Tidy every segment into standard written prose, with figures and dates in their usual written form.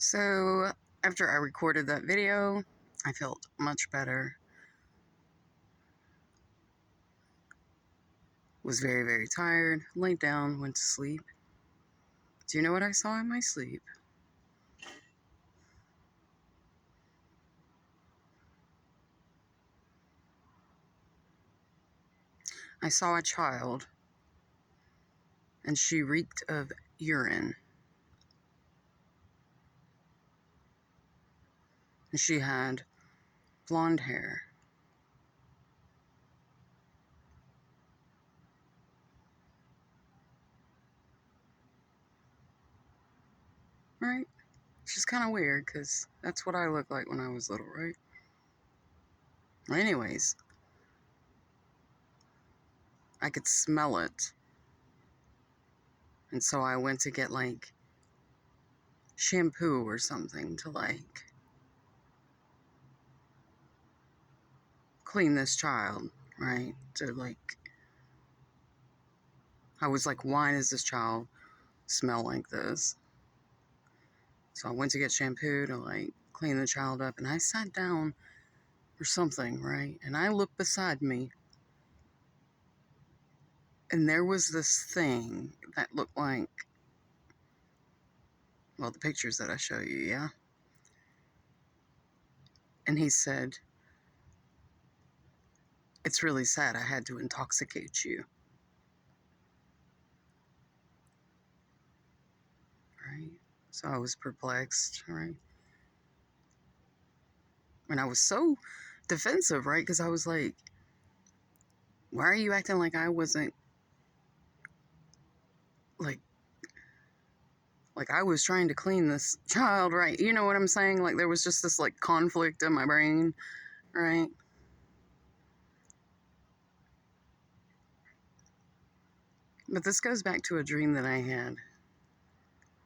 So after I recorded that video, I felt much better. Was very, very tired, laid down, went to sleep. Do you know what I saw in my sleep? I saw a child, and she reeked of urine. And she had blonde hair. Right? She's kind of weird, because that's what I looked like when I was little, right? Anyways, I could smell it. And so I went to get, like, shampoo or something to, like, clean this child, right? To, like, I was like, why does this child smell like this? So I went to get shampoo to, like, clean the child up, and I sat down or something, right? And I looked beside me, and there was this thing that looked like, well, the pictures that I show you, yeah? And he said, it's really sad I had to intoxicate you, right? So I was perplexed, right? And I was so defensive, right? Because I was like, why are you acting like I wasn't, like I was trying to clean this child, right? You know what I'm saying? Like, there was just this, like, conflict in my brain, right? But this goes back to a dream that I had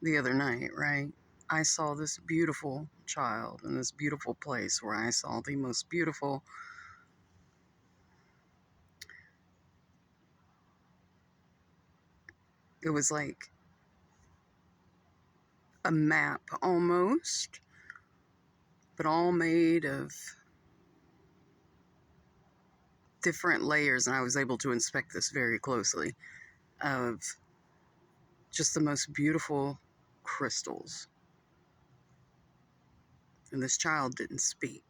the other night, right? I saw this beautiful child in this beautiful place where I saw the most beautiful, it was like a map almost, but all made of different layers, and I was able to inspect this very closely, of just the most beautiful crystals. And this child didn't speak.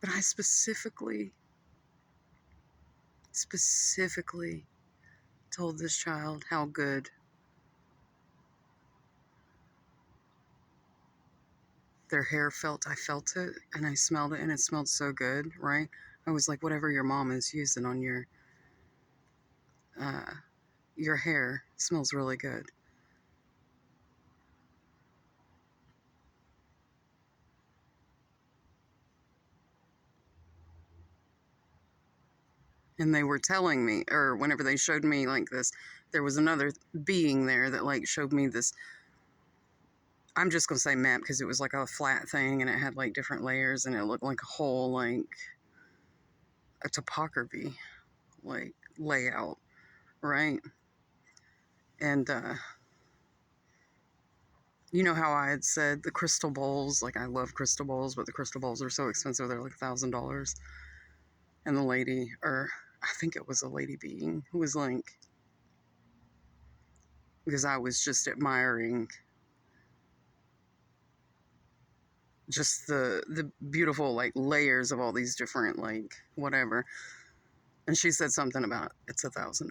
But I specifically told this child how good their hair felt. I felt it, and I smelled it, and it smelled so good, right? I was like, whatever your mom is using on uh, your hair smells really good. And they were telling me, or whenever they showed me like this, there was another being there that, like, showed me this, I'm just gonna say map, because it was like a flat thing, and it had, like, different layers, and it looked like a whole, like, a topography, like, layout, right? And you know how I had said the crystal bowls, like, I love crystal bowls, but the crystal bowls are so expensive, they're like $1,000. And the lady, or I think it was a lady being, who was like, because I was just admiring just the beautiful, like, layers of all these different, like, whatever. And she said something about it's $1,000,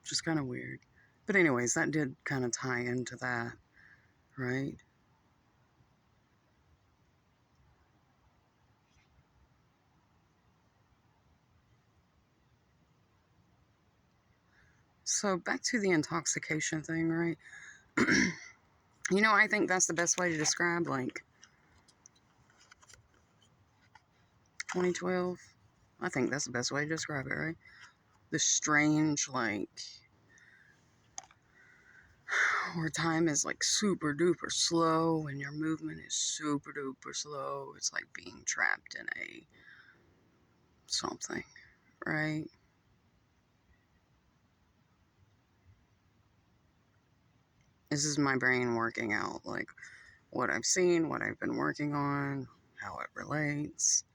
which is kind of weird. But anyways, that did kind of tie into that, right? So back to the intoxication thing, right? You know, I think that's the best way to describe, like, 2012. I think that's the best way to describe it, right? The strange, like, where time is, like, super duper slow and your movement is super duper slow. It's like being trapped in a something, right? This is my brain working out, like, what I've seen, what I've been working on, how it relates.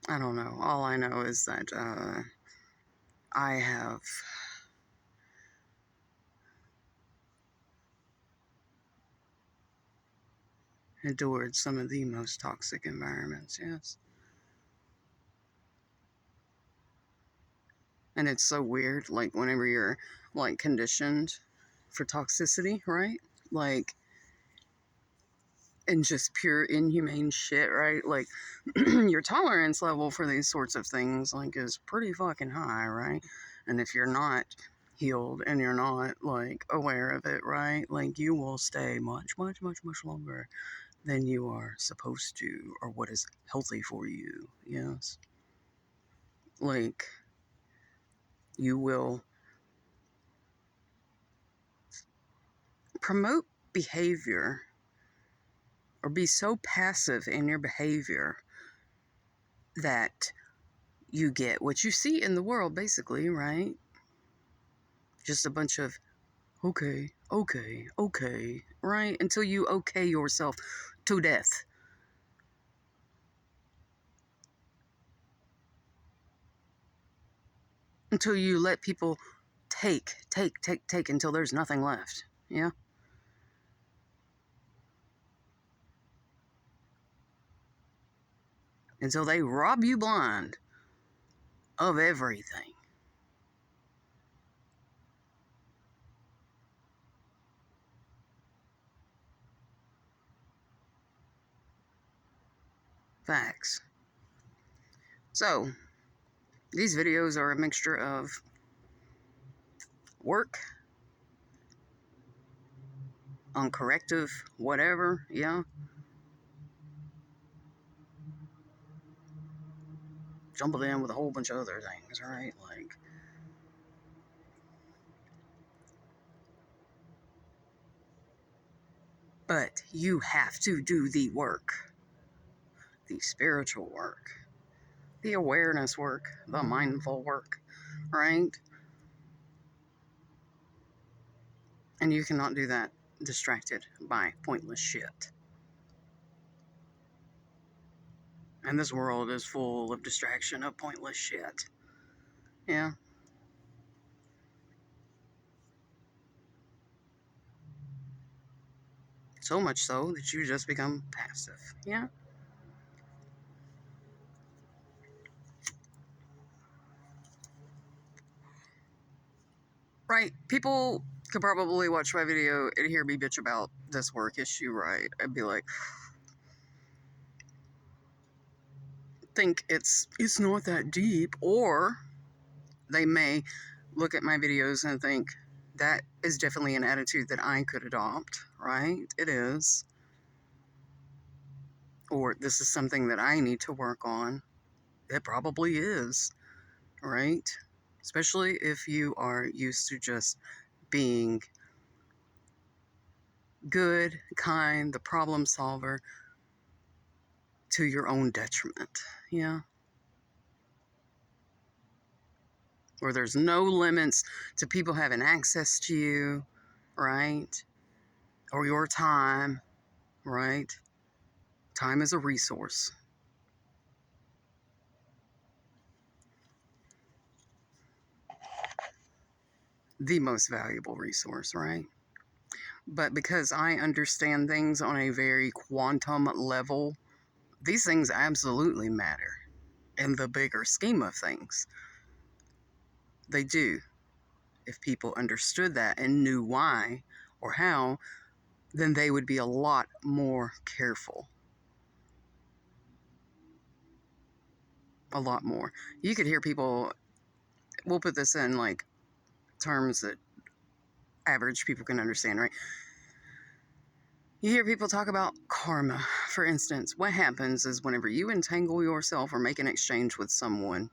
I don't know. All I know is that I have endured some of the most toxic environments, yes. And it's so weird, like, whenever you're, like, conditioned for toxicity, right? Like, and just pure inhumane shit, right? Like, your tolerance level for these sorts of things, like, is pretty fucking high, right? And if you're not healed and you're not, like, aware of it, right? Like, you will stay much, much, much, much longer than you are supposed to, or what is healthy for you, yes? Like, you will promote behavior or be so passive in your behavior that you get what you see in the world, basically, right? Just a bunch of okay, okay, okay, right? Until you okay yourself to death. Until you let people take until there's nothing left. Yeah? Until they rob you blind of everything. Facts. So, these videos are a mixture of work on corrective whatever, yeah. Jumbled in with a whole bunch of other things, right? Like, but you have to do the work, the spiritual work, the awareness work, the mindful work, right? And you cannot do that distracted by pointless shit. And this world is full of distraction of pointless shit. Yeah. So much so that you just become passive. Yeah. Right. People could probably watch my video and hear me bitch about this work issue, right? I'd be like, think it's not that deep, or they may look at my videos and think that is definitely an attitude that I could adopt, right? It is. Or this is something that I need to work on. It probably is, right? Especially if you are used to just being good, kind, the problem solver to your own detriment. Yeah. Where there's no limits to people having access to you, right? Or your time, right? Time is a resource, the most valuable resource, right? But because I understand things on a very quantum level, these things absolutely matter in the bigger scheme of things. They do. If people understood that and knew why or how, then they would be a lot more careful. A lot more. You could hear people, we'll put this in like terms that average people can understand, right? You hear people talk about karma, for instance. What happens is whenever you entangle yourself or make an exchange with someone,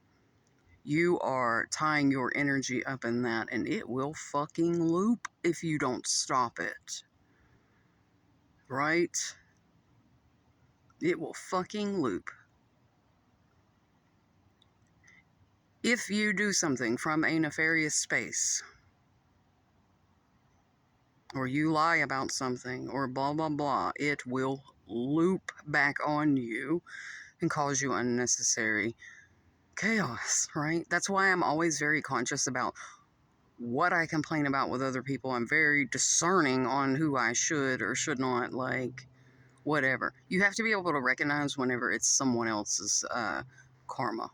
you are tying your energy up in that, and it will fucking loop if you don't stop it. Right? It will fucking loop. If you do something from a nefarious space, or you lie about something, or blah blah blah, it will loop back on you and cause you unnecessary chaos, right? That's why I'm always very conscious about what I complain about with other people. I'm very discerning on who I should or should not, like, whatever. You have to be able to recognize whenever it's someone else's karma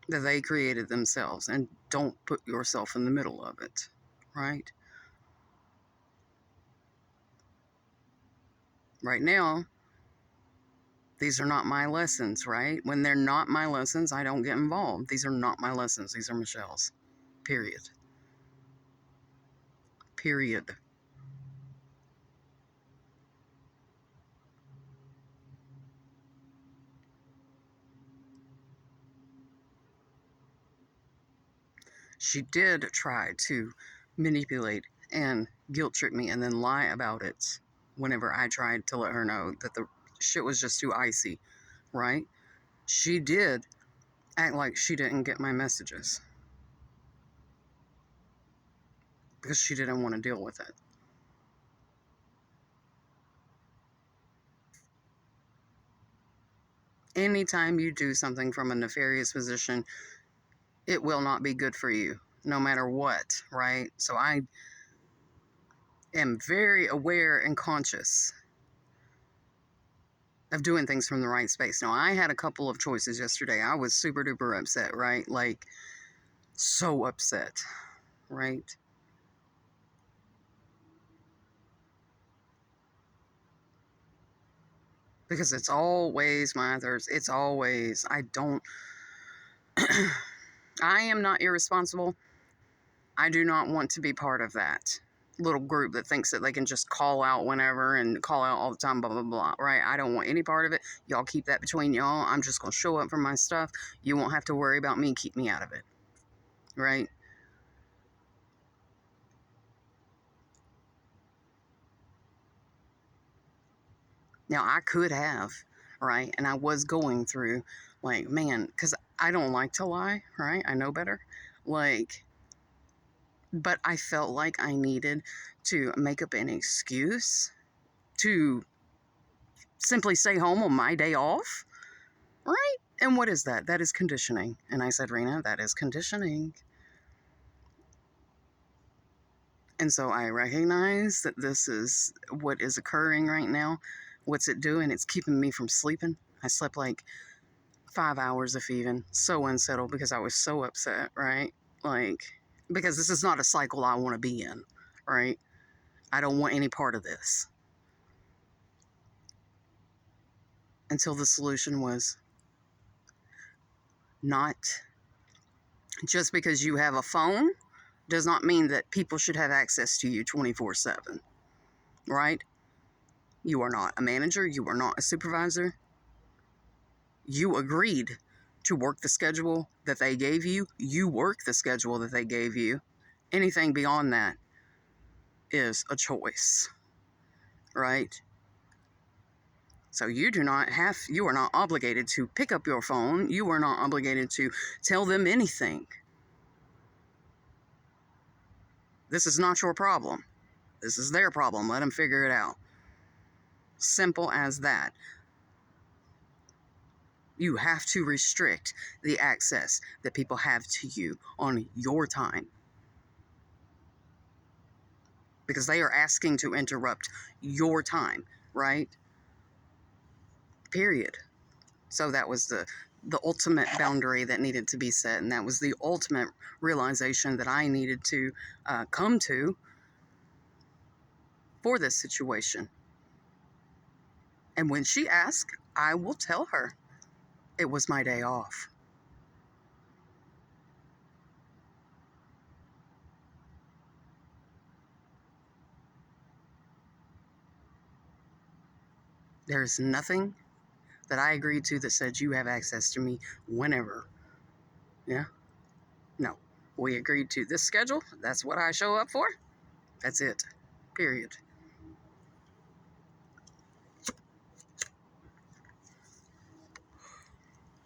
that they created themselves, and don't put yourself in the middle of it, right? Right now, these are not my lessons, right? When they're not my lessons, I don't get involved. These are not my lessons. These are Michelle's. Period. Period. She did try to manipulate and guilt trip me and then lie about it whenever I tried to let her know that the shit was just too icy, right? She did act like she didn't get my messages because she didn't want to deal with it. Anytime you do something from a nefarious position, it will not be good for you, no matter what, right? So I am very aware and conscious of doing things from the right space. Now, I had a couple of choices yesterday. I was super duper upset, right? Like, so upset, right? Because it's always my others. It's always, I don't, I am not irresponsible. I do not want to be part of that little group that thinks that they can just call out whenever and call out all the time, blah, blah, blah, right? I don't want any part of it. Y'all keep that between y'all. I'm just going to show up for my stuff. You won't have to worry about me. Keep me out of it, right? Now, I could have, right? And I was going through, like, man, because I don't like to lie, right? I know better. Like, but I felt like I needed to make up an excuse to simply stay home on my day off, right? And what is that? That is conditioning. And I said, Rena, that is conditioning. And so I recognize that this is what is occurring right now. What's it doing? It's keeping me from sleeping. I slept like 5 hours, if even. So unsettled because I was so upset, right? Like, because this is not a cycle I want to be in, right? I don't want any part of this. Until the solution was not just because you have a phone does not mean that people should have access to you 24/7, right? You are not a manager. You are not a supervisor. You agreed to work the schedule that they gave you. You work the schedule that they gave you. Anything beyond that is a choice, right? So you are not obligated to pick up your phone. You are not obligated to tell them anything. This is not your problem. This is their problem. Let them figure it out. Simple as that. You have to restrict the access that people have to you on your time, because they are asking to interrupt your time, right? Period. So that was the ultimate boundary that needed to be set, and that was the ultimate realization that I needed to come to for this situation. And when she asks, I will tell her it was my day off. There's nothing that I agreed to that said you have access to me whenever. Yeah? No. We agreed to this schedule. That's what I show up for. That's it. Period.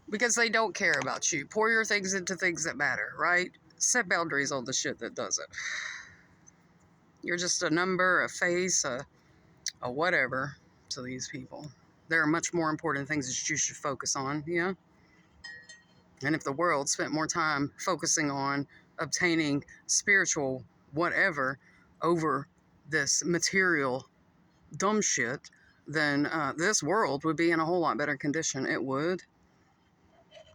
Because they don't care about you. Pour your things into things that matter, right? Set boundaries on the shit that doesn't. You're just a number, a face, a whatever to these people. There are much more important things that you should focus on, yeah? And if the world spent more time focusing on obtaining spiritual whatever over this material dumb shit, then this world would be in a whole lot better condition. It would,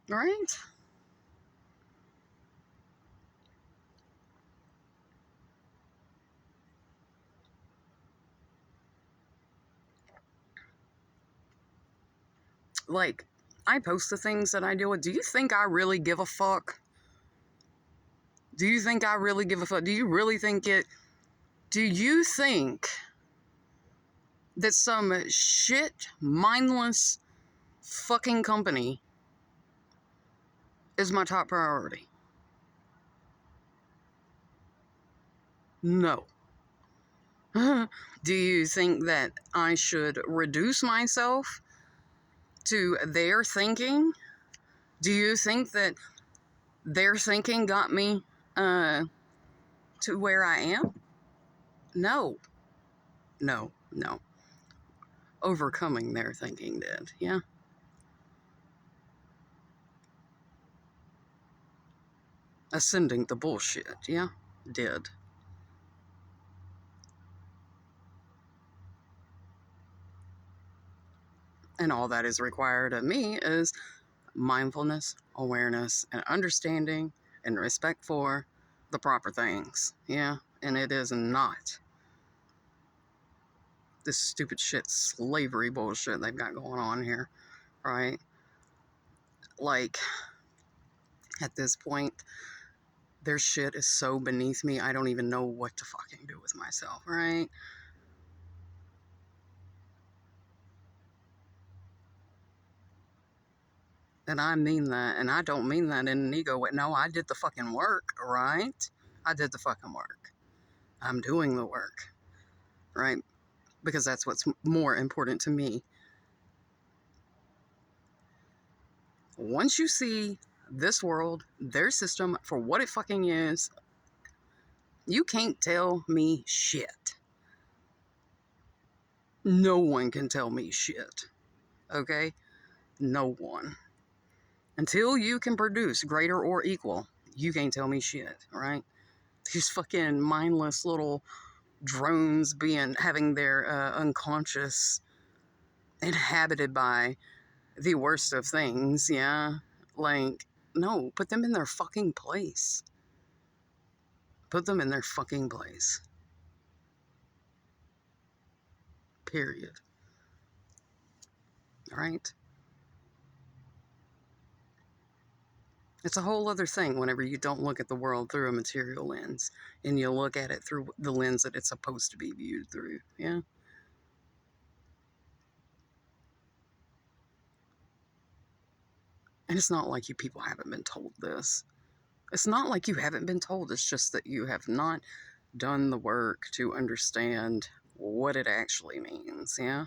right? Like, I post the things that I deal with. Do you think I really give a fuck? Do you think I really give a fuck? Do you really think it? Do you think that some shit, mindless fucking company is my top priority? No. Do you think that I should reduce myself to their thinking? Do you think that their thinking got me to where I am? No. No. No. Overcoming their thinking did, yeah? Ascending the bullshit, yeah? Did. And all that is required of me is mindfulness, awareness, and understanding and respect for the proper things, yeah? And it is not this stupid shit slavery bullshit they've got going on here, right? Like, at this point, their shit is so beneath me, I don't even know what to fucking do with myself, right? And I mean that, and I don't mean that in an ego way. No, I did the fucking work, right? I did the fucking work. I'm doing the work, right? Because that's what's more important to me. Once you see this world, their system, for what it fucking is, you can't tell me shit. No one can tell me shit. Okay? No one. Until you can produce greater or equal, you can't tell me shit, right? These fucking mindless little drones having their unconscious inhabited by the worst of things, yeah? Like, no, put them in their fucking place. Put them in their fucking place. Period. Right? It's a whole other thing whenever you don't look at the world through a material lens and you look at it through the lens that it's supposed to be viewed through. Yeah? And it's not like you people haven't been told this. It's not like you haven't been told. It's just that you have not done the work to understand what it actually means. Yeah?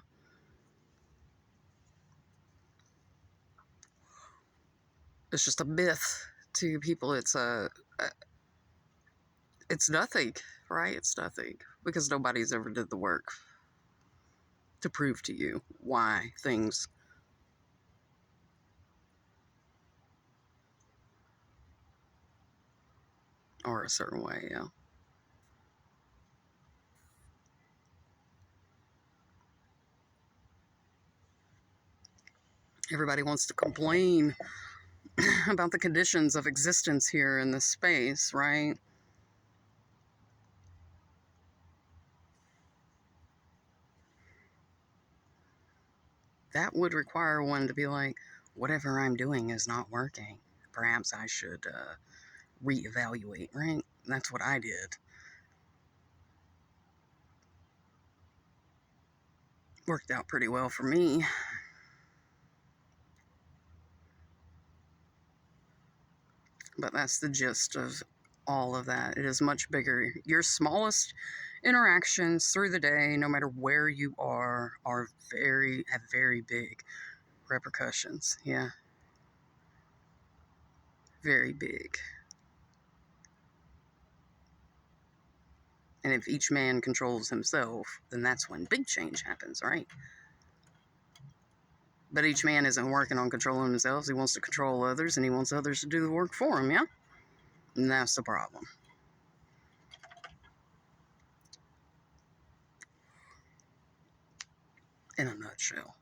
It's just a myth to people. It's nothing, right? It's nothing because nobody's ever did the work to prove to you why things are a certain way. Yeah. Everybody wants to complain about the conditions of existence here in this space, right? That would require one to be like, whatever I'm doing is not working. Perhaps I should reevaluate, right? That's what I did. Worked out pretty well for me. But that's the gist of all of that. It is much bigger. Your smallest interactions through the day, no matter where you are have very big repercussions. Yeah. Very big. And if each man controls himself, then that's when big change happens, right? But each man isn't working on controlling himself. He wants to control others, and he wants others to do the work for him, yeah? And that's the problem. In a nutshell.